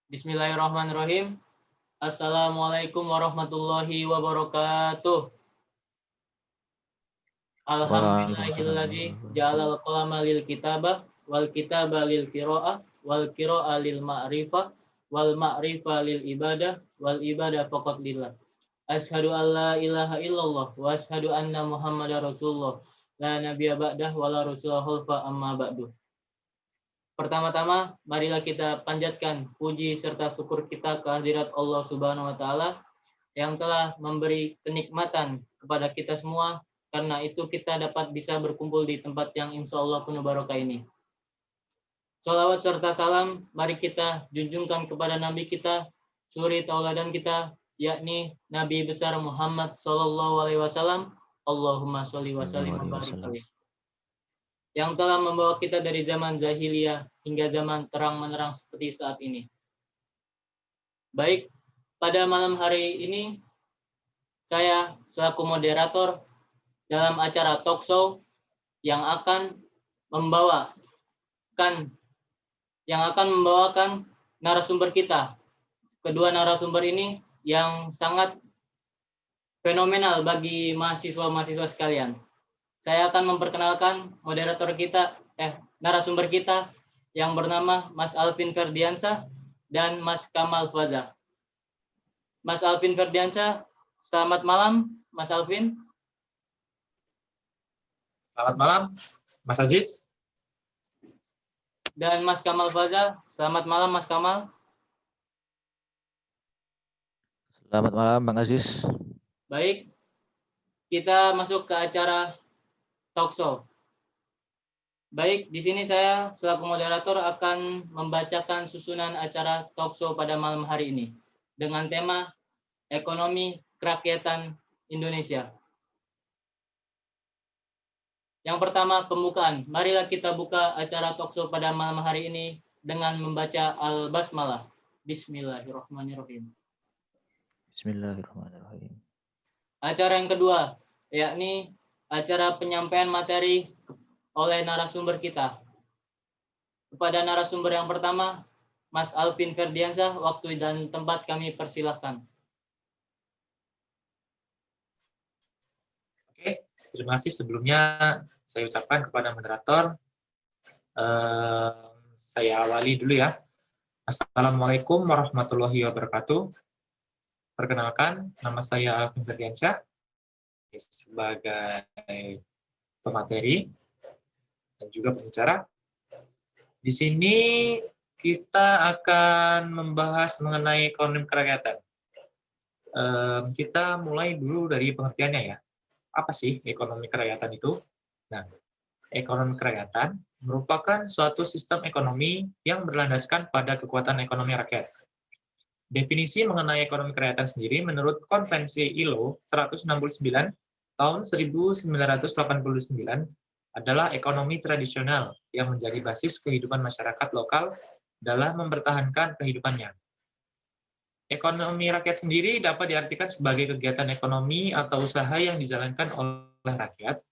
Bismillahirrahmanirrahim. Assalamualaikum warahmatullahi wabarakatuh. Waalaikumsalam Alhamdulillahilladzi warahmatullahi ja'alal wabarakatuh. qalama lil kitabah wal kitaba lil qiraah wal qiraah lil ma'rifah wal ma'rifah lil ibadah wal ibadah faqat lillah. Asyhadu an la ilaha illallah wa asyhadu anna Muhammadar Rasulullah. La nabiyya ba'dah wa la rasula khalfa amma ba'du. Pertama-tama, marilah kita panjatkan puji serta syukur kita kehadirat Allah Subhanahu wa taala yang telah memberi kenikmatan kepada kita semua, karena itu kita dapat bisa berkumpul di tempat yang insya Allah penuh barokah ini. Sholawat serta salam mari kita junjungkan kepada Nabi kita, suri tauladan kita, yakni Nabi besar Muhammad Sallallahu Alaihi Wasallam. Allahumma sholli wa sallim wa barik alaihi. Yang telah membawa kita dari zaman jahiliyah hingga zaman terang menerang seperti saat ini. Baik, pada malam hari ini saya selaku moderator dalam acara talk show yang akan membawakan narasumber kita. Kedua narasumber ini yang sangat fenomenal bagi mahasiswa-mahasiswa sekalian. Saya akan memperkenalkan narasumber kita yang bernama Mas Alvin Ferdiansyah dan Mas Kamal Faza. Mas Alvin Ferdiansyah, selamat malam, Mas Alvin. Selamat malam, Mas Aziz. Dan Mas Kamal Faza, selamat malam, Mas Kamal. Selamat malam, Bang Aziz. Baik, kita masuk ke acara talk show. Baik, di sini saya selaku moderator akan membacakan susunan acara talk show pada malam hari ini dengan tema Ekonomi Kerakyatan Indonesia. Yang pertama, pembukaan. Marilah kita buka acara talk show pada malam hari ini dengan membaca Al-Basmalah. Bismillahirrahmanirrahim. Bismillahirrahmanirrahim. Acara yang kedua, yakni acara penyampaian materi oleh narasumber kita. Kepada narasumber yang pertama, Mas Alvin Ferdiansyah, waktu dan tempat kami persilahkan. Oke, terima kasih sebelumnya saya ucapkan kepada moderator. Saya awali dulu ya. Assalamualaikum warahmatullahi wabarakatuh. Perkenalkan, nama saya Alvin Ferdiansyah sebagai pemateri dan juga pembicara. Di sini kita akan membahas mengenai ekonomi kerakyatan. Kita mulai dulu dari pengertiannya ya. Apa sih ekonomi kerakyatan itu? Nah, ekonomi kerakyatan merupakan suatu sistem ekonomi yang berlandaskan pada kekuatan ekonomi rakyat. Definisi mengenai ekonomi kerakyatan sendiri menurut Konvensi ILO 169 tahun 1989 adalah ekonomi tradisional yang menjadi basis kehidupan masyarakat lokal dalam mempertahankan kehidupannya. Ekonomi rakyat sendiri dapat diartikan sebagai kegiatan ekonomi atau usaha yang dijalankan oleh rakyat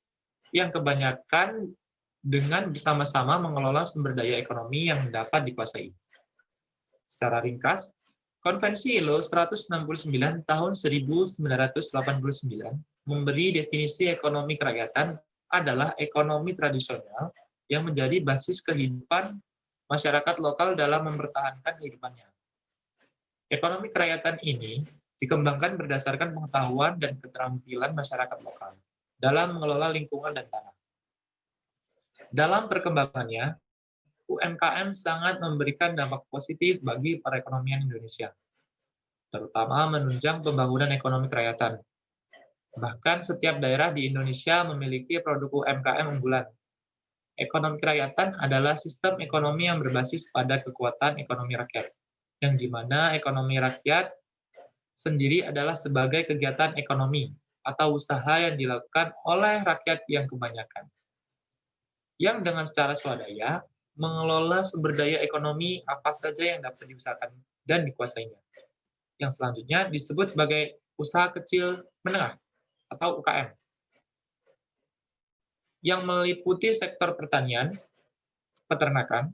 yang kebanyakan dengan bersama-sama mengelola sumber daya ekonomi yang dapat dikuasai. Secara ringkas, Konvensi ILO 169 tahun 1989 memberi definisi ekonomi kerakyatan adalah ekonomi tradisional yang menjadi basis kehidupan masyarakat lokal dalam mempertahankan kehidupannya. Ekonomi kerakyatan ini dikembangkan berdasarkan pengetahuan dan keterampilan masyarakat lokal dalam mengelola lingkungan dan tanah. Dalam perkembangannya, UMKM sangat memberikan dampak positif bagi perekonomian Indonesia, terutama menunjang pembangunan ekonomi kerakyatan. Bahkan setiap daerah di Indonesia memiliki produk UMKM unggulan. Ekonomi kerakyatan adalah sistem ekonomi yang berbasis pada kekuatan ekonomi rakyat, yang di mana ekonomi rakyat sendiri adalah sebagai kegiatan ekonomi atau usaha yang dilakukan oleh rakyat yang kebanyakan, yang dengan secara swadaya mengelola sumber daya ekonomi apa saja yang dapat diusahakan dan dikuasainya. Yang selanjutnya disebut sebagai usaha kecil menengah atau UKM, yang meliputi sektor pertanian, peternakan,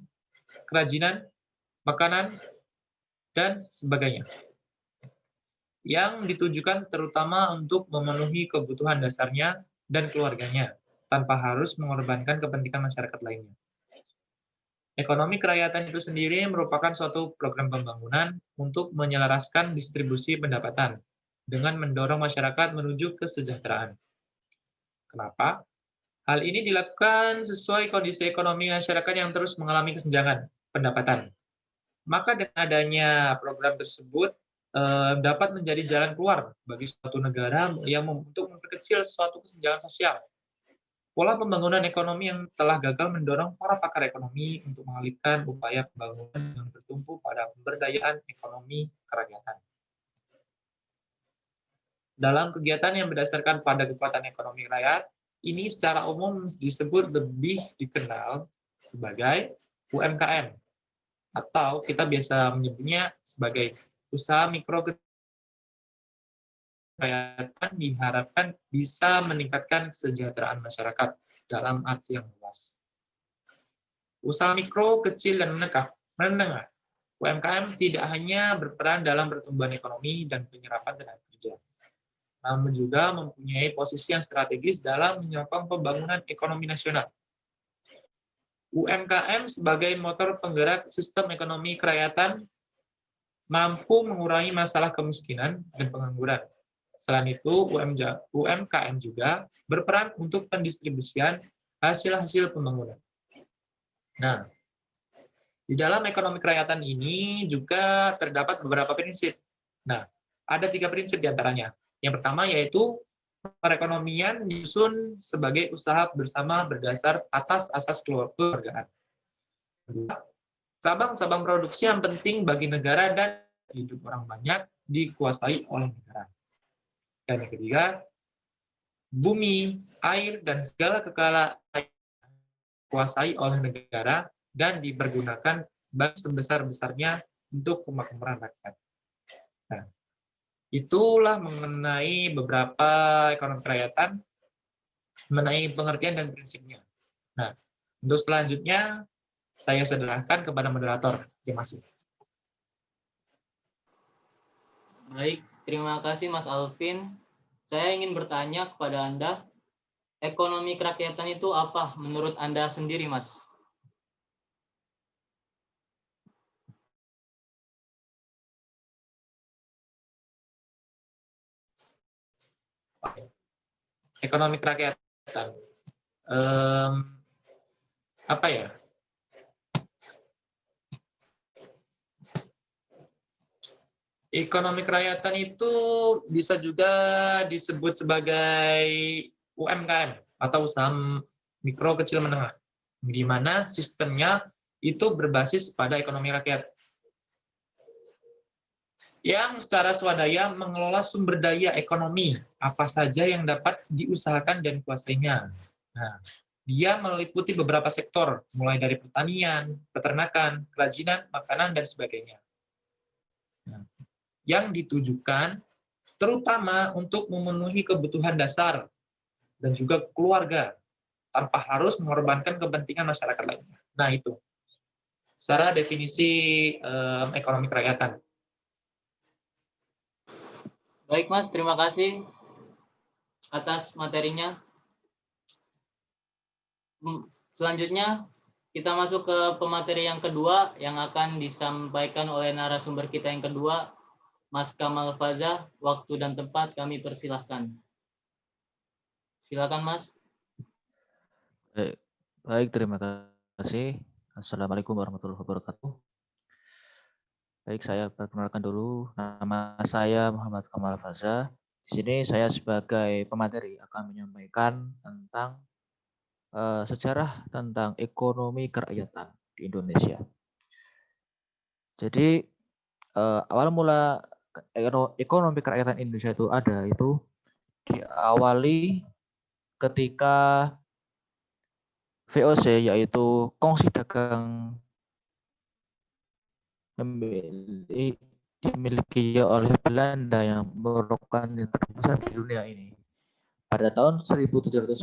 kerajinan, makanan, dan sebagainya. Yang ditujukan terutama untuk memenuhi kebutuhan dasarnya dan keluarganya, tanpa harus mengorbankan kepentingan masyarakat lainnya. Ekonomi kerakyatan itu sendiri merupakan suatu program pembangunan untuk menyelaraskan distribusi pendapatan dengan mendorong masyarakat menuju kesejahteraan. Kenapa? Hal ini dilakukan sesuai kondisi ekonomi masyarakat yang terus mengalami kesenjangan pendapatan. Maka dengan adanya program tersebut dapat menjadi jalan keluar bagi suatu negara yang untuk memperkecil suatu kesenjangan sosial. Pola pembangunan ekonomi yang telah gagal mendorong para pakar ekonomi untuk mengalihkan upaya pembangunan yang bertumpu pada pemberdayaan ekonomi kerakyatan. Dalam kegiatan yang berdasarkan pada kekuatan ekonomi rakyat, ini secara umum disebut lebih dikenal sebagai UMKM, atau kita biasa menyebutnya sebagai usaha mikro kerakyatan diharapkan bisa meningkatkan kesejahteraan masyarakat dalam arti yang luas. Usaha mikro, kecil, dan menengah, UMKM tidak hanya berperan dalam pertumbuhan ekonomi dan penyerapan tenaga kerja, namun juga mempunyai posisi yang strategis dalam menyokong pembangunan ekonomi nasional. UMKM sebagai motor penggerak sistem ekonomi kerakyatan mampu mengurangi masalah kemiskinan dan pengangguran. Selain itu, UMKM juga berperan untuk pendistribusian hasil-hasil pembangunan. Nah, di dalam ekonomi kerakyatan ini juga terdapat beberapa prinsip. Nah, ada 3 prinsip diantaranya. Yang pertama yaitu perekonomian disusun sebagai usaha bersama berdasar atas asas kekeluargaan. Kedua, cabang-cabang produksi yang penting bagi negara dan hidup orang banyak dikuasai oleh negara. Dan yang ketiga, bumi, air, dan segala kekayaan dikuasai oleh negara dan dipergunakan bagi sebesar-besarnya untuk kemakmuran rakyat. Nah, itulah mengenai beberapa ekonomi kerakyatan, mengenai pengertian dan prinsipnya. Nah, untuk selanjutnya, saya serahkan kepada moderator. Terima kasih. Baik, terima kasih Mas Alvin. Saya ingin bertanya kepada Anda, ekonomi kerakyatan itu apa menurut Anda sendiri, Mas? Ekonomi kerakyatan. Apa ya? Ekonomi kerakyatan itu bisa juga disebut sebagai UMKM atau usaha mikro, kecil, menengah, di mana sistemnya itu berbasis pada ekonomi rakyat yang secara swadaya mengelola sumber daya ekonomi apa saja yang dapat diusahakan dan dikuasainya. Nah, dia meliputi beberapa sektor, mulai dari pertanian, peternakan, kerajinan, makanan, dan sebagainya. Nah, yang ditujukan terutama untuk memenuhi kebutuhan dasar dan juga keluarga tanpa harus mengorbankan kepentingan masyarakat lainnya. Nah, itu secara definisi ekonomi kerakyatan. Baik, Mas, terima kasih atas materinya. Selanjutnya, kita masuk ke pemateri yang kedua yang akan disampaikan oleh narasumber kita yang kedua, Mas Kamal Faza. Waktu dan tempat kami persilahkan. Silakan, Mas. Baik, terima kasih. Assalamualaikum warahmatullahi wabarakatuh. Baik, saya perkenalkan dulu. Nama saya Muhammad Kamal Faza. Di sini saya sebagai pemateri akan menyampaikan tentang sejarah tentang ekonomi kerakyatan di Indonesia. Jadi awal mula ekonomi kerakyatan Indonesia itu ada itu diawali ketika VOC yaitu kongsi dagang dimiliki oleh Belanda yang merupakan yang terbesar di dunia ini pada tahun 1799.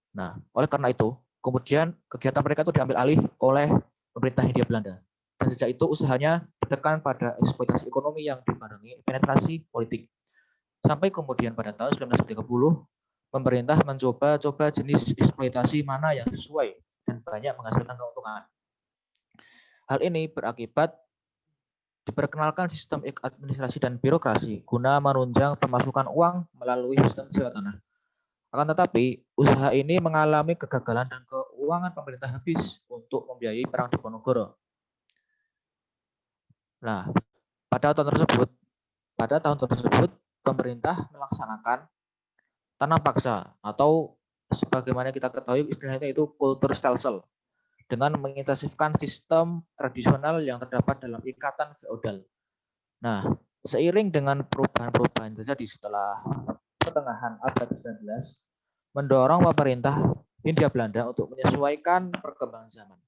Nah, oleh karena itu, kemudian kegiatan mereka itu diambil alih oleh pemerintah Hindia Belanda. Dan sejak itu usahanya bertekan pada eksploitasi ekonomi yang dibarengi penetrasi politik. Sampai kemudian pada tahun 1930, pemerintah mencoba-coba jenis eksploitasi mana yang sesuai dan banyak menghasilkan keuntungan. Hal ini berakibat diperkenalkan sistem administrasi dan birokrasi guna menunjang pemasukan uang melalui sistem sewa tanah. Akan tetapi, usaha ini mengalami kegagalan dan keuangan pemerintah habis untuk membiayai perang Diponegoro. Nah, pada tahun tersebut pemerintah melaksanakan tanam paksa atau sebagaimana kita ketahui istilahnya itu kultur stelsel dengan mengintensifkan sistem tradisional yang terdapat dalam ikatan feodal. Nah, seiring dengan perubahan-perubahan terjadi setelah pertengahan abad 19, mendorong pemerintah Hindia Belanda untuk menyesuaikan perkembangan zaman.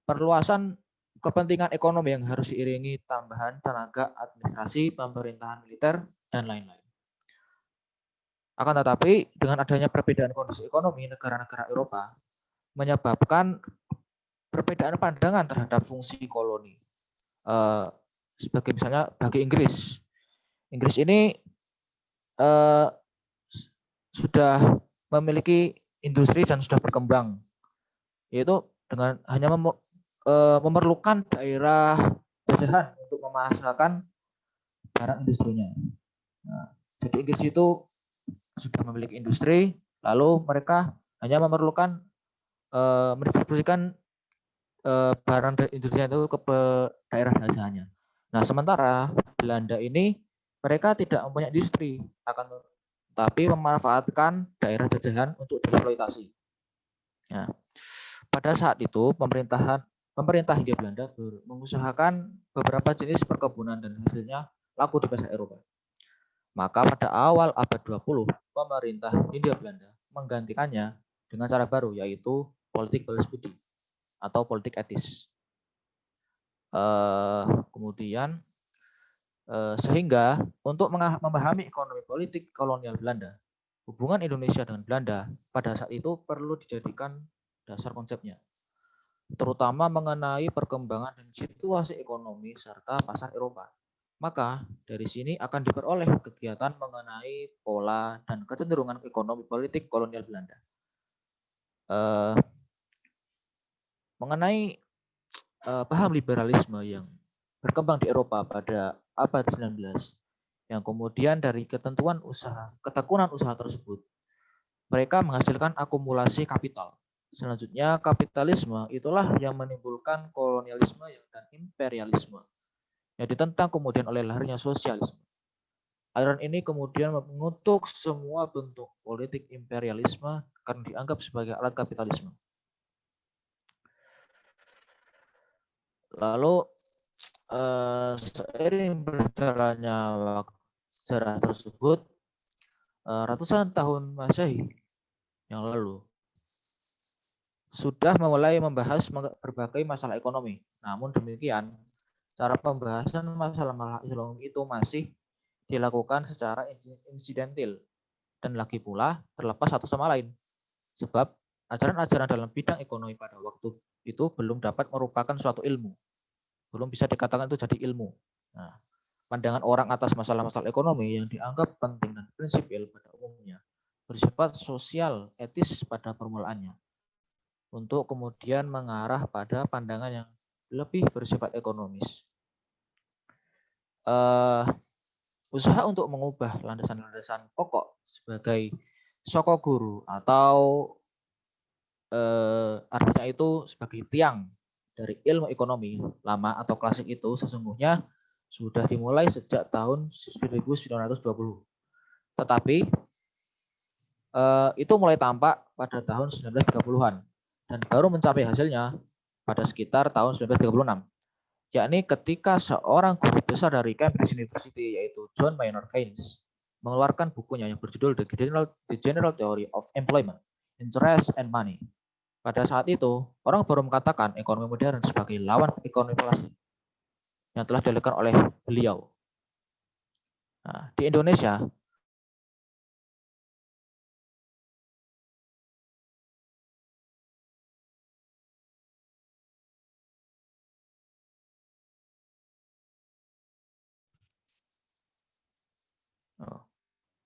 Perluasan kepentingan ekonomi yang harus diiringi tambahan tenaga administrasi, pemerintahan militer, dan lain-lain. Akan tetapi, dengan adanya perbedaan kondisi ekonomi negara-negara Eropa, menyebabkan perbedaan pandangan terhadap fungsi koloni. Sebagai misalnya bagi Inggris. Inggris ini sudah memiliki industri dan sudah berkembang, yaitu dengan hanya memerlukan daerah jajahan untuk memasarkan barang industrinya. Nah, jadi Inggris itu sudah memiliki industri, lalu mereka hanya memerlukan mendistribusikan barang industrinya itu ke daerah jajahannya. Nah, sementara Belanda ini mereka tidak mempunyai industri, tapi memanfaatkan daerah jajahan untuk dieksploitasi. Ya. Pada saat itu pemerintah Hindia Belanda mengusahakan beberapa jenis perkebunan dan hasilnya laku di pasar Eropa. Maka pada awal abad 20, pemerintah Hindia Belanda menggantikannya dengan cara baru, yaitu politik balas budi atau politik etis. Kemudian sehingga untuk memahami ekonomi politik kolonial Belanda, hubungan Indonesia dengan Belanda pada saat itu perlu dijadikan dasar konsepnya, terutama mengenai perkembangan dan situasi ekonomi serta pasar Eropa. Maka dari sini akan diperoleh kegiatan mengenai pola dan kecenderungan ekonomi politik kolonial Belanda. Mengenai paham liberalisme yang berkembang di Eropa pada abad 19, yang kemudian dari ketekunan usaha tersebut, mereka menghasilkan akumulasi kapital. Selanjutnya, kapitalisme itulah yang menimbulkan kolonialisme dan imperialisme, yang ditentang kemudian oleh lahirnya sosialisme. Aliran ini kemudian mengutuk semua bentuk politik imperialisme karena dianggap sebagai alat kapitalisme. Lalu seiring berjalannya waktu sejarah tersebut, ratusan tahun Masehi yang lalu sudah mulai membahas berbagai masalah ekonomi. Namun demikian, cara pembahasan masalah ekonomi itu masih dilakukan secara insidentil dan lagi pula terlepas satu sama lain. Sebab ajaran-ajaran dalam bidang ekonomi pada waktu itu belum dapat merupakan suatu ilmu. Belum bisa dikatakan itu jadi ilmu. Nah, pandangan orang atas masalah-masalah ekonomi yang dianggap penting dan prinsipil pada umumnya bersifat sosial, etis pada permulaannya, untuk kemudian mengarah pada pandangan yang lebih bersifat ekonomis. Usaha untuk mengubah landasan-landasan pokok sebagai sokoguru atau artinya itu sebagai tiang dari ilmu ekonomi lama atau klasik itu sesungguhnya sudah dimulai sejak tahun 1920. Tetapi itu mulai tampak pada tahun 1930-an dan baru mencapai hasilnya pada sekitar tahun 1936. Yakni ketika seorang guru besar dari Cambridge University yaitu John Maynard Keynes mengeluarkan bukunya yang berjudul The General Theory of Employment, Interest and Money. Pada saat itu, orang baru mengatakan ekonomi modern sebagai lawan ekonomi klasik yang telah dilakukan oleh beliau. Nah, di Indonesia,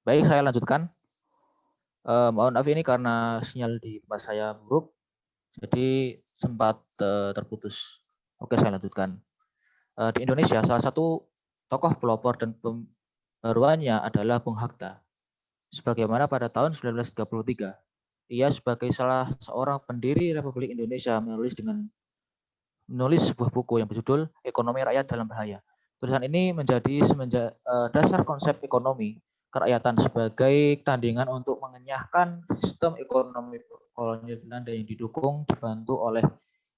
Baik, saya lanjutkan. Mohon maaf ini karena sinyal di tempat saya buruk, jadi sempat terputus. Oke, saya lanjutkan. Di Indonesia, salah satu tokoh pelopor dan pembaruannya adalah Bung Hatta. Sebagaimana pada tahun 1933, ia sebagai salah seorang pendiri Republik Indonesia menulis sebuah buku yang berjudul Ekonomi Rakyat dalam Bahaya. Tulisan ini menjadi dasar konsep ekonomi kerakyatan sebagai tandingan untuk mengenyahkan sistem ekonomi kolonial Belanda yang dibantu oleh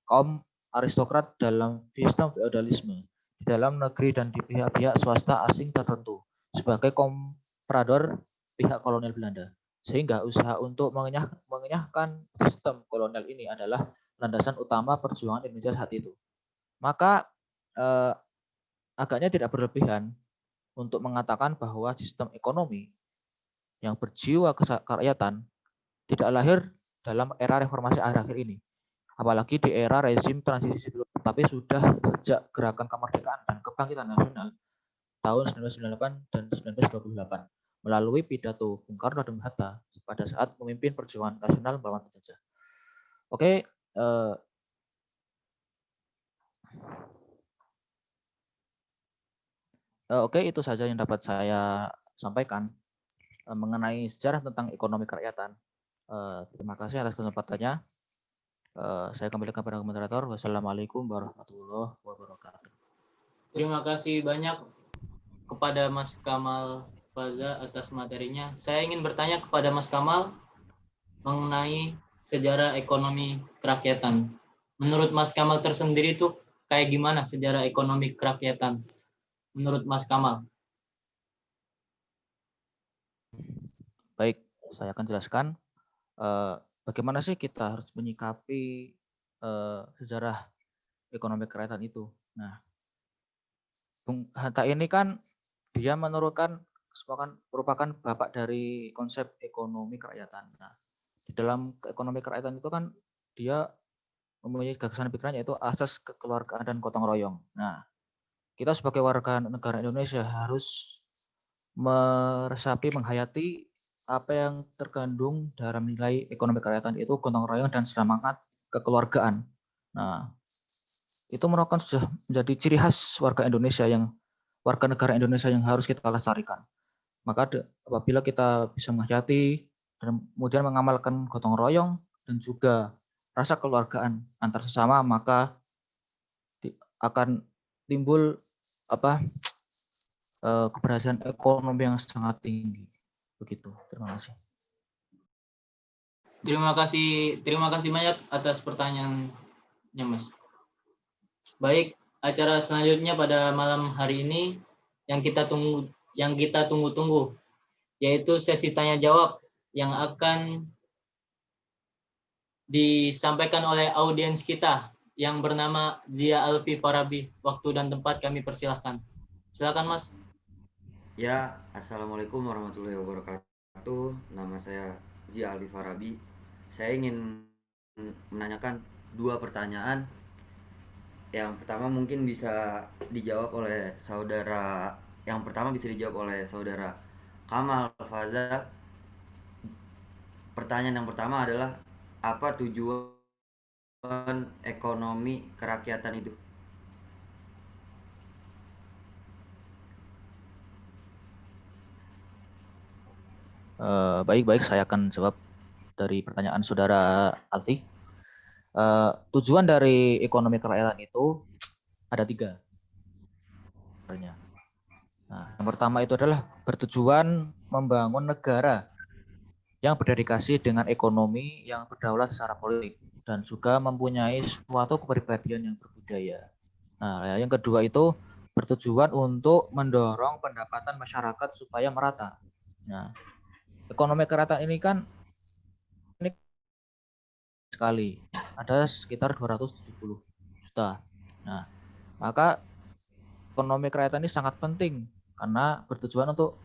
kaum aristokrat dalam sistem feodalisme di dalam negeri dan di pihak-pihak swasta asing tertentu sebagai komprador pihak kolonial Belanda. Sehingga usaha untuk mengenyahkan sistem kolonial ini adalah landasan utama perjuangan Indonesia saat itu. Maka agaknya tidak berlebihan untuk mengatakan bahwa sistem ekonomi yang berjiwa kerakyatan tidak lahir dalam era reformasi akhir-akhir ini. Apalagi di era rezim transisi sebelum, tapi sudah sejak gerakan kemerdekaan dan kebangkitan nasional tahun 1998 dan 1928 melalui pidato Bung Karno dan Bung Hatta pada saat memimpin perjuangan nasional melawan penjajah. Oke, Oke, itu saja yang dapat saya sampaikan mengenai sejarah tentang ekonomi kerakyatan. Terima kasih atas kesempatannya. Saya kembalikan kepada moderator. Wassalamualaikum warahmatullahi wabarakatuh. Terima kasih banyak kepada Mas Kamal Faza atas materinya. Saya ingin bertanya kepada Mas Kamal mengenai sejarah ekonomi kerakyatan. Menurut Mas Kamal tersendiri tuh kayak gimana sejarah ekonomi kerakyatan? Menurut Mas Kamal. Baik, saya akan jelaskan bagaimana sih kita harus menyikapi sejarah ekonomi kerakyatan itu. Nah, Bung Hatta ini kan dia merupakan bapak dari konsep ekonomi kerakyatan. Nah, di dalam ekonomi kerakyatan itu kan dia mempunyai gagasan pikirannya itu asas kekeluargaan dan gotong royong. Nah, kita sebagai warga negara Indonesia harus meresapi, menghayati apa yang terkandung dalam nilai ekonomi kerakyatan itu gotong royong dan semangat kekeluargaan. Nah, itu merupakan sudah menjadi ciri khas warga negara Indonesia yang harus kita lestarikan. Maka apabila kita bisa menghayati dan kemudian mengamalkan gotong royong dan juga rasa kekeluargaan antar sesama, maka akan timbul keberhasilan ekonomi yang sangat tinggi. Begitu. Terima kasih. Terima kasih banyak atas pertanyaannya, Mas. Baik, acara selanjutnya pada malam hari ini yang kita tunggu-tunggu, yaitu sesi tanya jawab yang akan disampaikan oleh audiens kita yang bernama Zia Alfi Farabi. Waktu dan tempat kami persilahkan. Silakan, Mas. Ya, Assalamualaikum warahmatullahi wabarakatuh. Nama saya Zia Alfi Farabi. Saya ingin menanyakan 2 pertanyaan. Yang pertama mungkin bisa dijawab oleh saudara Kamal Faza. Pertanyaan yang pertama adalah apa tujuan ekonomi kerakyatan itu? Baik, saya akan jawab dari pertanyaan saudara Alfi. Tujuan dari ekonomi kerakyatan itu ada 3. Nah, yang pertama itu adalah bertujuan membangun negara yang berdedikasi dengan ekonomi yang berdaulat secara politik dan juga mempunyai suatu kepribadian yang berbudaya. Nah, yang kedua itu bertujuan untuk mendorong pendapatan masyarakat supaya merata. Nah, ekonomi kerakyatan ini kan sekali ada sekitar 270 juta. Nah, maka ekonomi kerakyatan ini sangat penting karena bertujuan untuk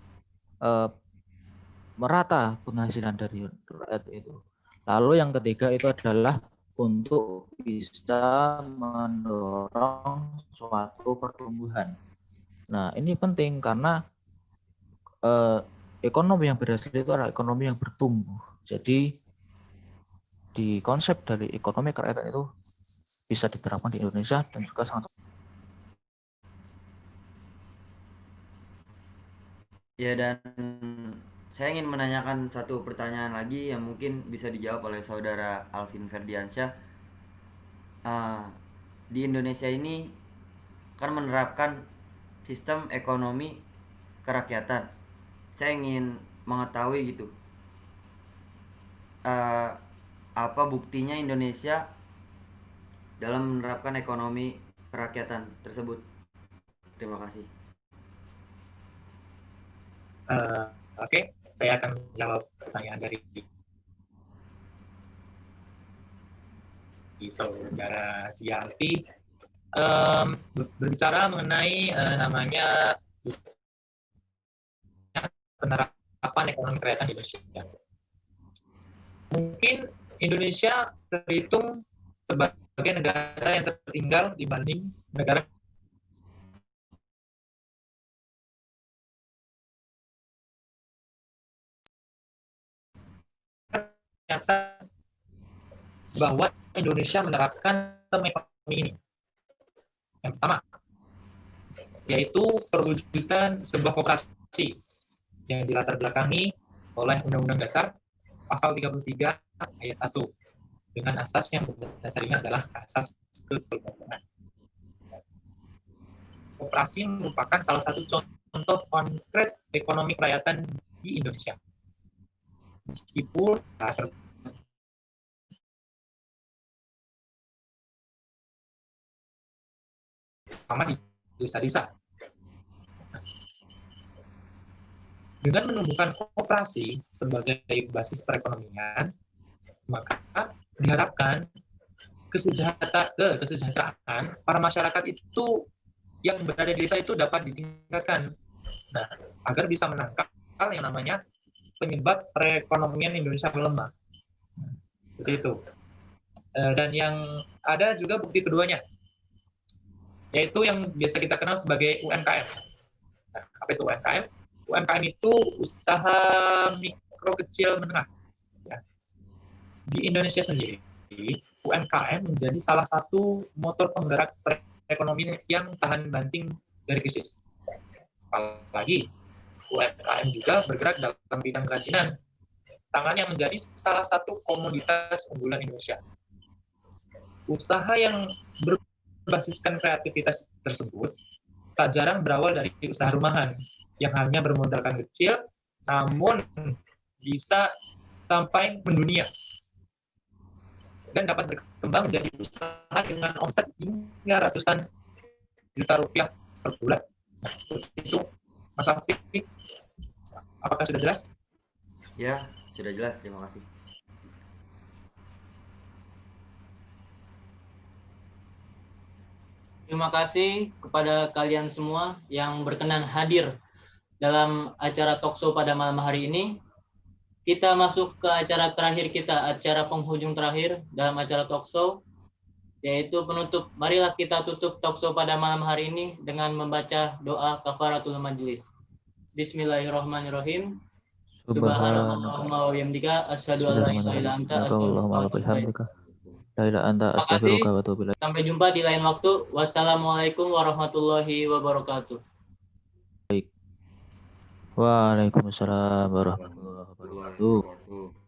merata penghasilan dari rakyat itu. Lalu yang ketiga itu adalah untuk bisa mendorong suatu pertumbuhan. Nah, ini penting karena ekonomi yang berhasil itu adalah ekonomi yang bertumbuh. Jadi di konsep dari ekonomi kerakyatan itu bisa diterapkan di Indonesia dan juga sangat. Ya, dan saya ingin menanyakan satu pertanyaan lagi yang mungkin bisa dijawab oleh saudara Alvin Ferdiansyah. Di Indonesia ini kan menerapkan sistem ekonomi kerakyatan. Saya ingin mengetahui gitu, apa buktinya Indonesia dalam menerapkan ekonomi kerakyatan tersebut. Terima kasih. Oke, saya akan jawab pertanyaan dari saudara Sialti. Berbicara mengenai namanya penerapan ekonomi kerakyatan di Indonesia. Mungkin Indonesia terhitung sebagai negara yang tertinggal dibanding negara ternyata bahwa Indonesia menerapkan sistem ekonomi ini. Yang pertama, yaitu perwujudan sebuah koperasi yang dilatar belakangi oleh Undang-Undang Dasar Pasal 33 Ayat 1 dengan asas yang berdasarnya adalah asas kekeluargaan. Koperasi merupakan salah satu contoh konkret ekonomi kerakyatan di Indonesia. Meskipun sama di desa-desa. Dengan menumbuhkan koperasi sebagai basis perekonomian, maka diharapkan kesejahteraan para masyarakat itu yang berada di desa itu dapat ditingkatkan. Nah, agar bisa menangkal yang namanya penyebab perekonomian Indonesia melemah. Seperti itu. Dan yang ada juga bukti keduanya, yaitu yang biasa kita kenal sebagai UMKM. Nah, apa itu UMKM? UMKM itu usaha mikro kecil menengah. Ya. Di Indonesia sendiri, UMKM menjadi salah satu motor penggerak perekonomian yang tahan banting dari krisis. Apalagi UMKM juga bergerak dalam bidang kerajinan tangan yang menjadi salah satu komoditas unggulan Indonesia. Usaha yang berbasiskan kreativitas tersebut tak jarang berawal dari usaha rumahan yang hanya bermodalkan kecil, namun bisa sampai mendunia dan dapat berkembang menjadi usaha dengan omset hingga ratusan juta rupiah per bulan. Nah, itu Mas Alfi, apakah sudah jelas? Ya, sudah jelas. Terima kasih. Terima kasih kepada kalian semua yang berkenan hadir dalam acara talkshow pada malam hari ini. Kita masuk ke acara terakhir kita, acara penghujung terakhir dalam acara talkshow, yaitu penutup. Marilah kita tutup talkshow pada malam hari ini dengan membaca doa kafaratul majlis. Bismillahirrahmanirrahim. Subhanallahumma wa bihamdika asyhadu an la ilaha illa anta astaghfiruka wa atubu ilaik. Terima kasih. Sampai jumpa di lain waktu. Wassalamualaikum warahmatullahi wabarakatuh. Waalaikumsalam warahmatullahi wabarakatuh.